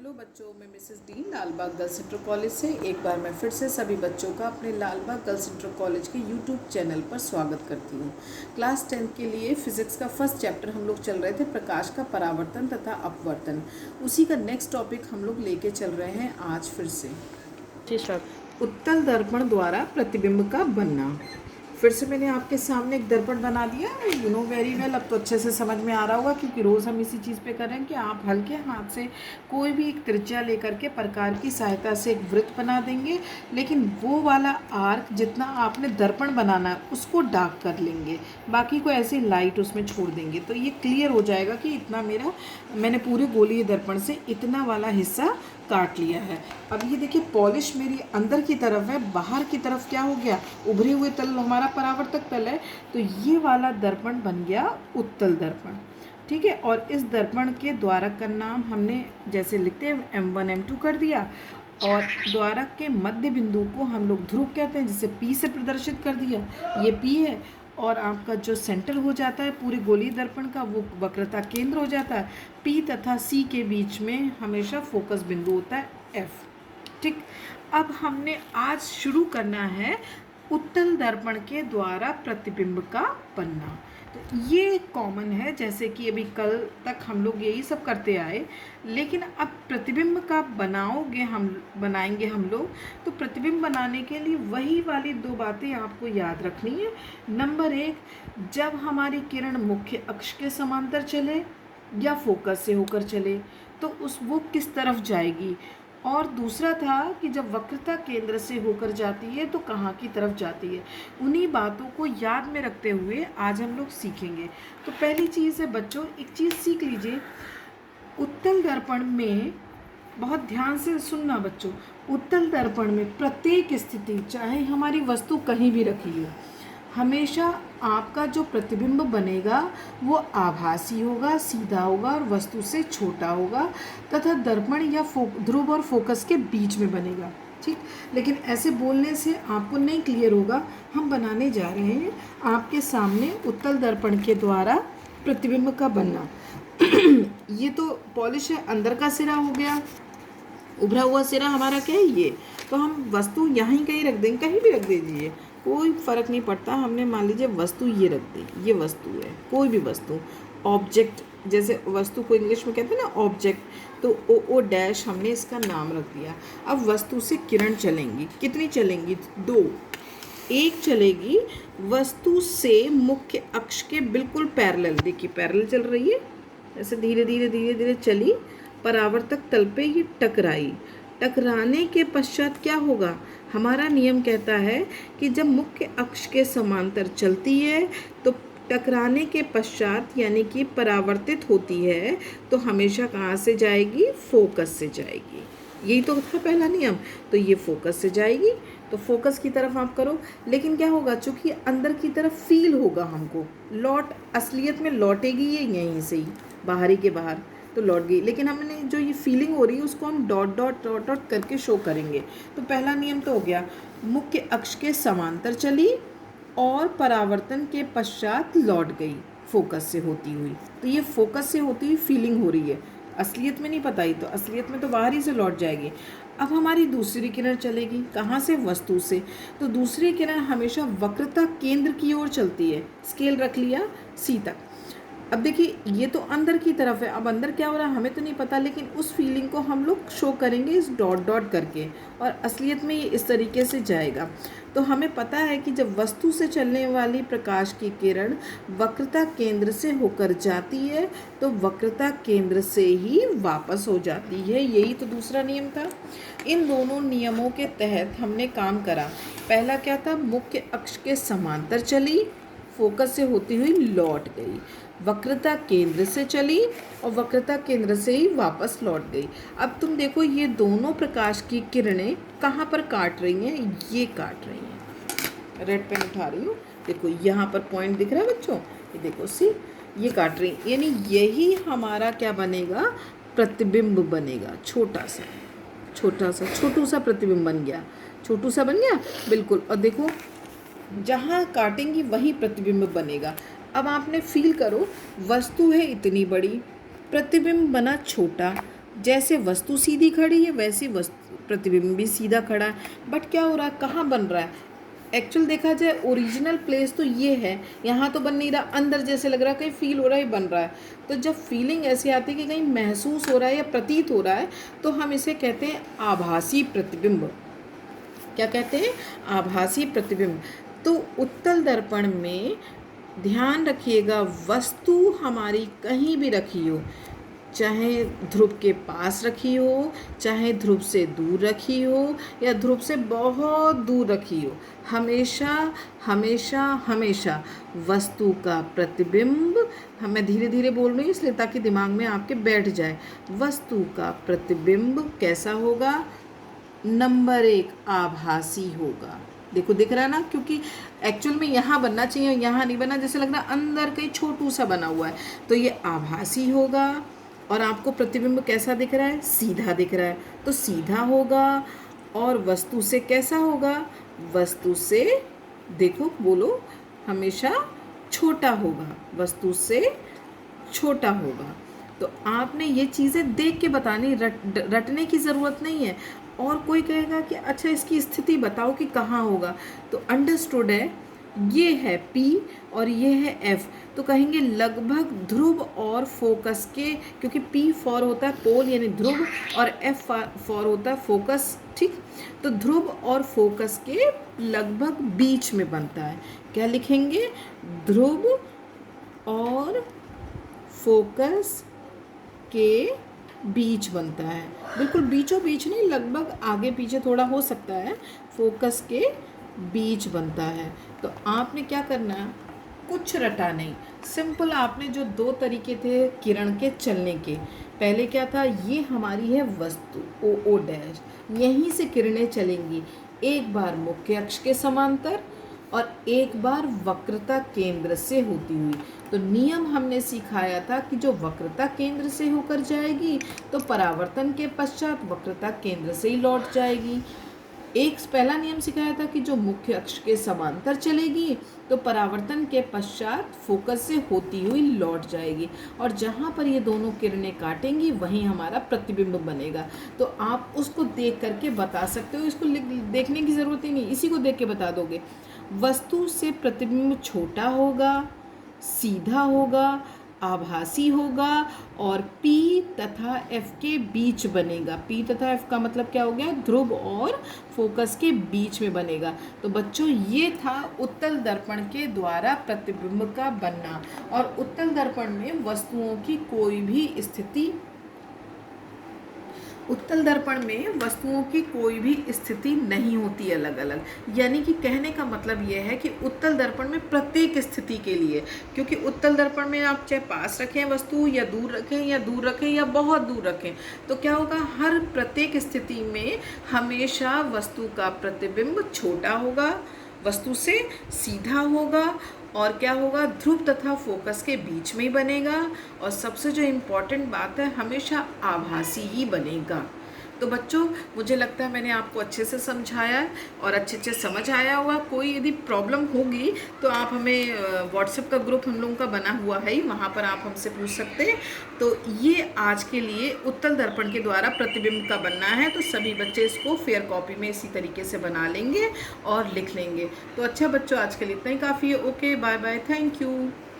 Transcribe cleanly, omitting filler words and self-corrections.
Hello बच्चों, मैं Mrs Dean Lalbagh girls inter college से एक बार मैं फिर से सभी बच्चों का अपने लालबाग गर्ल्स इंटर कॉलेज के यूट्यूब चैनल पर स्वागत करती हूँ। क्लास 10 के लिए फिजिक्स का फर्स्ट चैप्टर हम लोग चल रहे थे, प्रकाश का परावर्तन तथा अपवर्तन। उसी का नेक्स्ट टॉपिक हम लोग लेके चल रहे हैं आज फिर से। उत्तल दर्पण द्वारा प्रतिबिंब का बनना। फिर से मैंने आपके सामने एक दर्पण बना दिया। यू नो वेरी वेल, अब तो अच्छे से समझ में आ रहा होगा क्योंकि रोज़ हम इसी चीज़ पे कर रहे हैं कि आप हल्के हाथ से कोई भी एक त्रिज्या लेकर के प्रकार की सहायता से एक वृत्त बना देंगे, लेकिन वो वाला आर्क जितना आपने दर्पण बनाना है उसको डार्क कर लेंगे, बाकी को ऐसे लाइट उसमें छोड़ देंगे। तो ये क्लियर हो जाएगा कि इतना मैंने पूरे गोलीय दर्पण से इतना वाला हिस्सा काट लिया है। अब ये देखिए, पॉलिश मेरी अंदर की तरफ है, बाहर की तरफ क्या हो गया, उभरे हुए तल हमारा परावर्तक तल है। तो ये वाला दर्पण बन गया उत्तल दर्पण, ठीक है। और इस दर्पण के द्वारक का नाम हमने जैसे लिखते हैं M1 M2 कर दिया, और द्वारक के मध्य बिंदु को हम लोग ध्रुव कहते हैं, जिसे P से प्रदर्शित कर दिया, ये P है। और आपका जो सेंटर हो जाता है पूरे गोलीय दर्पण का, वो वक्रता केंद्र हो जाता है। P तथा C के बीच में हमेशा फोकस बिंदु होता है F, ठीक। अब हमने आज शुरू करना है उत्तल दर्पण के द्वारा प्रतिबिंब का बनना। तो ये कॉमन है, जैसे कि अभी कल तक हम लोग यही सब करते आए, लेकिन अब प्रतिबिंब का बनाएंगे हम लोग। तो प्रतिबिंब बनाने के लिए वही वाली दो बातें आपको याद रखनी है। नंबर 1, जब हमारी किरण मुख्य अक्ष के समांतर चले या फोकस से होकर चले तो वो किस तरफ जाएगी, और दूसरा था कि जब वक्रता केंद्र से होकर जाती है तो कहाँ की तरफ जाती है। उन्हीं बातों को याद में रखते हुए आज हम लोग सीखेंगे। तो पहली चीज़ है बच्चों, एक चीज़ सीख लीजिए, उत्तल दर्पण में बहुत ध्यान से सुनना बच्चों, उत्तल दर्पण में प्रत्येक स्थिति, चाहे हमारी वस्तु कहीं भी रखी हो, हमेशा आपका जो प्रतिबिंब बनेगा वो आभासी होगा, सीधा होगा और वस्तु से छोटा होगा, तथा दर्पण या ध्रुव और फोकस के बीच में बनेगा, ठीक। लेकिन ऐसे बोलने से आपको नहीं क्लियर होगा। हम बनाने जा रहे हैं आपके सामने उत्तल दर्पण के द्वारा प्रतिबिंब का बनना। ये तो पॉलिश है, अंदर का सिरा हो गया, उभरा हुआ सिरा हमारा क्या है ये। तो हम वस्तु यहीं कहीं रख देंगे, कहीं भी रख दीजिए, कोई फ़र्क नहीं पड़ता। हमने मान लीजिए वस्तु ये रख दी, ये वस्तु है, कोई भी वस्तु, ऑब्जेक्ट, जैसे वस्तु को इंग्लिश में कहते हैं ना ऑब्जेक्ट, तो ओ डैश हमने इसका नाम रख दिया। अब वस्तु से किरण चलेंगी, कितनी चलेंगी, 2। एक चलेगी वस्तु से मुख्य अक्ष के बिल्कुल पैरेलल, देखिए पैरेलल चल रही है, ऐसे धीरे धीरे धीरे धीरे चली, परावर्तक तल पे ये टकराई। टकराने के पश्चात क्या होगा, हमारा नियम कहता है कि जब मुख्य अक्ष के समांतर चलती है तो टकराने के पश्चात यानी कि परावर्तित होती है तो हमेशा कहाँ से जाएगी, फोकस से जाएगी। यही तो था पहला नियम। तो ये फोकस से जाएगी, तो फोकस की तरफ आप करो। लेकिन क्या होगा, चूंकि अंदर की तरफ फील होगा हमको, असलियत में लौटेगी ये यहीं से ही, बाहरी के बाहर तो लौट गई, लेकिन हमने जो ये फीलिंग हो रही है उसको हम डॉट डॉट डॉट डॉट करके शो करेंगे। तो पहला नियम तो हो गया, मुख्य अक्ष के समांतर चली और परावर्तन के पश्चात लौट गई फोकस से होती हुई। तो ये फोकस से होती हुई फीलिंग हो रही है, असलियत में नहीं पता ही, तो असलियत में तो बाहर ही से लौट जाएगी। अब हमारी दूसरी किरण चलेगी, कहाँ से, वस्तु से। तो दूसरी किरण हमेशा वक्रता केंद्र की ओर चलती है, स्केल रख लिया C तक। अब देखिए ये तो अंदर की तरफ है, अब अंदर क्या हो रहा है हमें तो नहीं पता, लेकिन उस फीलिंग को हम लोग शो करेंगे इस डॉट डॉट करके, और असलियत में ये इस तरीके से जाएगा। तो हमें पता है कि जब वस्तु से चलने वाली प्रकाश की किरण वक्रता केंद्र से होकर जाती है तो वक्रता केंद्र से ही वापस हो जाती है। यही तो दूसरा नियम था। इन दोनों नियमों के तहत हमने काम करा। पहला क्या था, मुख्य अक्ष के समांतर चली, फोकस से होती हुई लौट गई, वक्रता केंद्र से चली और वक्रता केंद्र से ही वापस लौट गई। अब तुम देखो ये दोनों प्रकाश की किरणें कहाँ पर काट रही हैं, ये काट रही हैं। रेड पेन उठा रही हूँ, देखो यहाँ पर पॉइंट दिख रहा है बच्चों, ये देखो सी, ये काट रही, यानी यही हमारा क्या बनेगा, प्रतिबिंब बनेगा। छोटू सा प्रतिबिंब बन गया, छोटू सा बन गया बिल्कुल। और देखो जहाँ काटेंगी वही प्रतिबिंब बनेगा। अब आपने फील करो, वस्तु है इतनी बड़ी, प्रतिबिंब बना छोटा, जैसे वस्तु सीधी खड़ी है वैसे वस्तु प्रतिबिंब भी सीधा खड़ा है। बट क्या हो रहा है, कहाँ बन रहा है? एक्चुअल देखा जाए ओरिजिनल प्लेस तो ये है, यहाँ तो बन नहीं रहा, अंदर जैसे लग रहा है कहीं फील हो रहा है बन रहा है। तो जब फीलिंग ऐसी आती है कि कहीं महसूस हो रहा है या प्रतीत हो रहा है, तो हम इसे कहते हैं आभासी प्रतिबिंब। क्या कहते हैं? आभासी प्रतिबिंब। तो उत्तल दर्पण में ध्यान रखिएगा, वस्तु हमारी कहीं भी रखी हो, चाहे ध्रुव के पास रखी हो, चाहे ध्रुव से दूर रखी हो, या ध्रुव से बहुत दूर रखी हो, हमेशा हमेशा हमेशा वस्तु का प्रतिबिंब, मैं धीरे धीरे बोल रही हूँ इसलिए ताकि दिमाग में आपके बैठ जाए, वस्तु का प्रतिबिंब कैसा होगा? नंबर 1 आभासी होगा। देखो दिख रहा है ना, क्योंकि एक्चुअल में यहाँ बनना चाहिए, यहाँ नहीं बना, जैसे लग रहा है अंदर कहीं छोटू सा बना हुआ है। तो ये आभासी होगा। और आपको प्रतिबिंब कैसा दिख रहा है? सीधा दिख रहा है, तो सीधा होगा। और वस्तु से कैसा होगा? वस्तु से, देखो बोलो, हमेशा छोटा होगा, वस्तु से छोटा होगा। तो आपने ये चीज़ें देख के बतानी, रटने की ज़रूरत नहीं है। और कोई कहेगा कि अच्छा इसकी स्थिति बताओ कि कहाँ होगा, तो अंडरस्टूड है, ये है P और ये है F, तो कहेंगे लगभग ध्रुव और फोकस के, क्योंकि P फॉर होता है पोल यानी ध्रुव, और F फॉर होता है फोकस, ठीक। तो ध्रुव और फोकस के लगभग बीच में बनता है। क्या लिखेंगे? ध्रुव और फोकस के बीच बनता है। बिल्कुल बीचों बीच नहीं, लगभग आगे पीछे थोड़ा हो सकता है, फोकस के बीच बनता है। तो आपने क्या करना है? कुछ रटा नहीं, सिंपल आपने जो 2 तरीके थे किरण के चलने के, पहले क्या था, ये हमारी है वस्तु ओ डैश, यहीं से किरणें चलेंगी, एक बार मुख्य अक्ष के समांतर और एक बार वक्रता केंद्र से होती हुई। तो नियम हमने सिखाया था कि जो वक्रता केंद्र से होकर जाएगी तो परावर्तन के पश्चात वक्रता केंद्र से ही लौट जाएगी। एक पहला नियम सिखाया था कि जो मुख्य अक्ष के समांतर चलेगी तो परावर्तन के पश्चात फोकस से होती हुई लौट जाएगी, और जहाँ पर ये दोनों किरणें काटेंगी वहीं हमारा प्रतिबिंब बनेगा। तो आप उसको देख करके बता सकते हो, इसको देखने की ज़रूरत ही नहीं, इसी को देख के बता दोगे। वस्तु से प्रतिबिंब छोटा होगा, सीधा होगा, आभासी होगा और P तथा F के बीच बनेगा। P तथा F का मतलब क्या हो गया? ध्रुव और फोकस के बीच में बनेगा। तो बच्चों ये था उत्तल दर्पण के द्वारा प्रतिबिंब का बनना। और उत्तल दर्पण में वस्तुओं की कोई भी स्थिति, उत्तल दर्पण में वस्तुओं की कोई भी स्थिति नहीं होती अलग अलग। यानी कि कहने का मतलब यह है कि उत्तल दर्पण में प्रत्येक स्थिति के लिए, क्योंकि उत्तल दर्पण में आप चाहे पास रखें वस्तु या दूर रखें या बहुत दूर रखें, तो क्या होगा, हर प्रत्येक स्थिति में हमेशा वस्तु का प्रतिबिंब छोटा होगा, वस्तु से सीधा होगा, और क्या होगा, ध्रुव तथा फोकस के बीच में ही बनेगा, और सबसे जो इम्पोर्टेंट बात है, हमेशा आभासी ही बनेगा। तो बच्चों मुझे लगता है मैंने आपको अच्छे से समझाया है और अच्छे से समझ आया होगा। कोई यदि प्रॉब्लम होगी तो आप हमें व्हाट्सएप का ग्रुप हम लोगों का बना हुआ है, वहाँ पर आप हमसे पूछ सकते हैं। तो ये आज के लिए उत्तल दर्पण के द्वारा प्रतिबिंब का बनना है, तो सभी बच्चे इसको फेयर कॉपी में इसी तरीके से बना लेंगे और लिख लेंगे। तो अच्छा बच्चों, आज के लिए इतना ही काफ़ी है। Okay, bye bye, thank you.